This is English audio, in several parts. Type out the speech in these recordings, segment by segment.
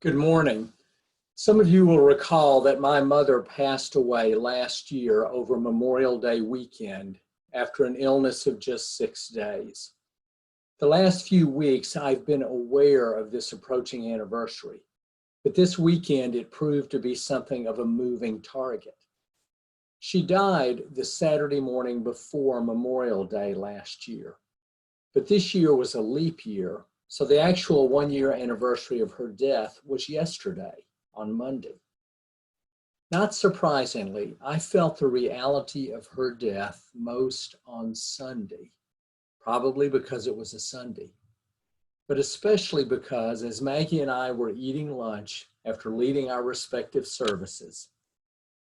Good morning. Some of you will recall that my mother passed away last year over Memorial Day weekend after an illness of just 6 days. The last few weeks, I've been aware of this approaching anniversary, but this weekend it proved to be something of a moving target. She died the Saturday morning before Memorial Day last year, but this year was a leap year. So the actual one-year anniversary of her death was yesterday, on Monday. Not surprisingly, I felt the reality of her death most on Sunday, probably because it was a Sunday, but especially because as Maggie and I were eating lunch after leading our respective services,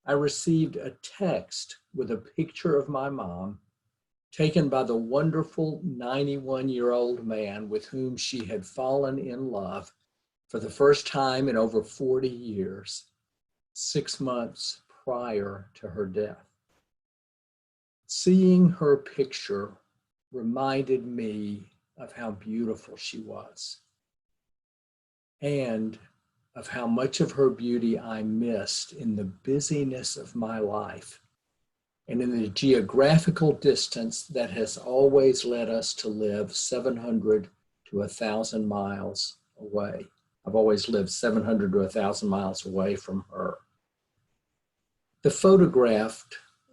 I received a text with a picture of my mom taken by the wonderful 91-year-old man with whom she had fallen in love for the first time in over 40 years, 6 months prior to her death. Seeing her picture reminded me of how beautiful she was and of how much of her beauty I missed in the busyness of my life and in the geographical distance that has always led us to live 700 to 1,000 miles away. I've always lived 700 to 1,000 miles away from her. The photograph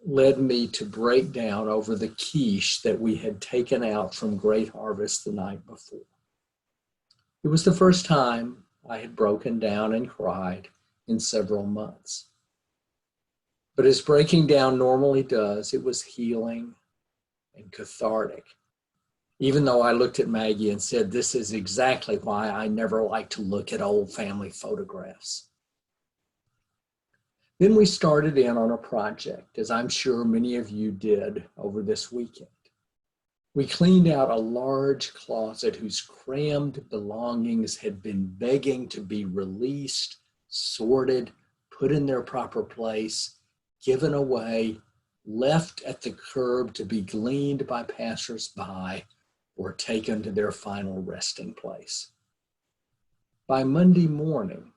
led me to break down over the quiche that we had taken out from Great Harvest the night before. It was the first time I had broken down and cried in several months. But as breaking down normally does, it was healing and cathartic. Even though I looked at Maggie and said, this is exactly why I never like to look at old family photographs. Then we started in on a project, as I'm sure many of you did over this weekend. We cleaned out a large closet whose crammed belongings had been begging to be released, sorted, put in their proper place, given away, left at the curb to be gleaned by passersby, or taken to their final resting place. By Monday morning,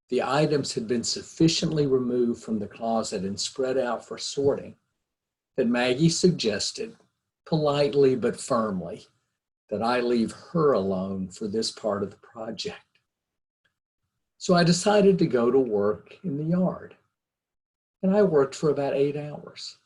the items had been sufficiently removed from the closet and spread out for sorting that Maggie suggested, politely but firmly, that I leave her alone for this part of the project. So I decided to go to work in the yard. And I worked for about 8 hours,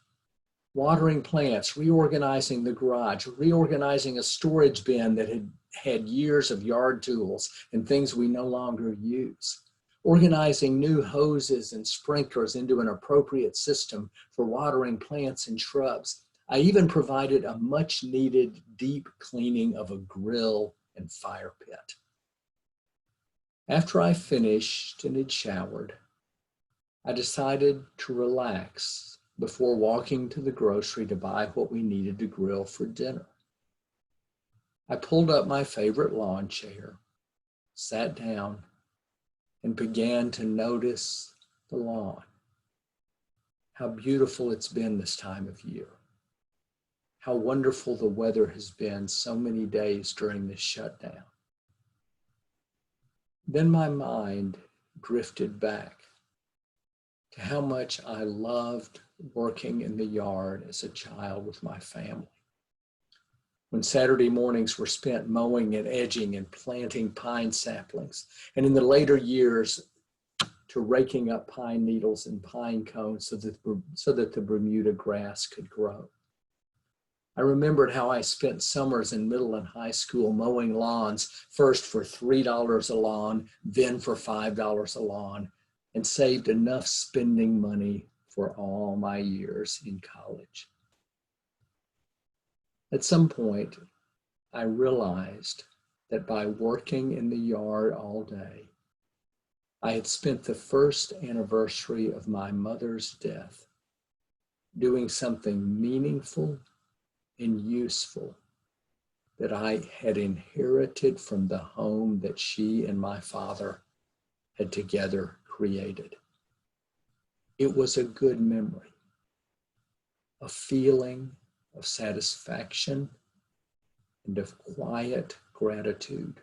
watering plants, reorganizing the garage, reorganizing a storage bin that had had years of yard tools and things we no longer use, organizing new hoses and sprinklers into an appropriate system for watering plants and shrubs. I even provided a much needed deep cleaning of a grill and fire pit. After I finished and had showered, I decided to relax before walking to the grocery to buy what we needed to grill for dinner. I pulled up my favorite lawn chair, sat down, and began to notice the lawn. How beautiful it's been this time of year. How wonderful the weather has been so many days during this shutdown. Then my mind drifted back to how much I loved working in the yard as a child with my family. When Saturday mornings were spent mowing and edging and planting pine saplings, and in the later years to raking up pine needles and pine cones so that the Bermuda grass could grow. I remembered how I spent summers in middle and high school mowing lawns, first for $3 a lawn, then for $5 a lawn, and saved enough spending money for all my years in college. At some point, I realized that by working in the yard all day, I had spent the first anniversary of my mother's death doing something meaningful and useful that I had inherited from the home that she and my father had together created. It was a good memory, a feeling of satisfaction and of quiet gratitude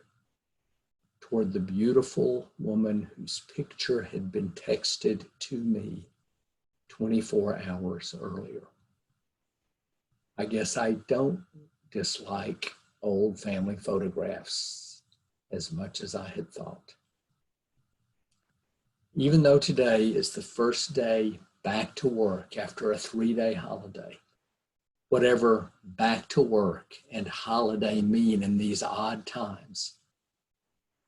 toward the beautiful woman whose picture had been texted to me 24 hours earlier. I guess I don't dislike old family photographs as much as I had thought. Even though today is the first day back to work after a 3-day holiday, whatever back to work and holiday mean in these odd times,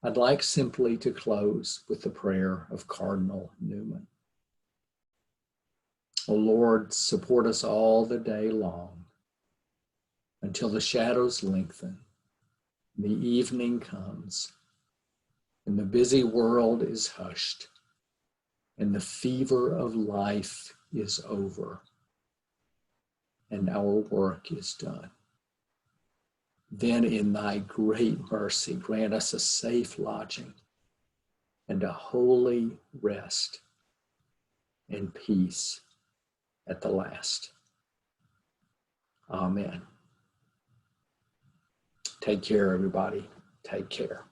I'd like simply to close with the prayer of Cardinal Newman. O Lord, support us all the day long until the shadows lengthen, the evening comes, and the busy world is hushed, and the fever of life is over, and our work is done. Then in thy great mercy, grant us a safe lodging and a holy rest and peace at the last. Amen. Take care, everybody. Take care.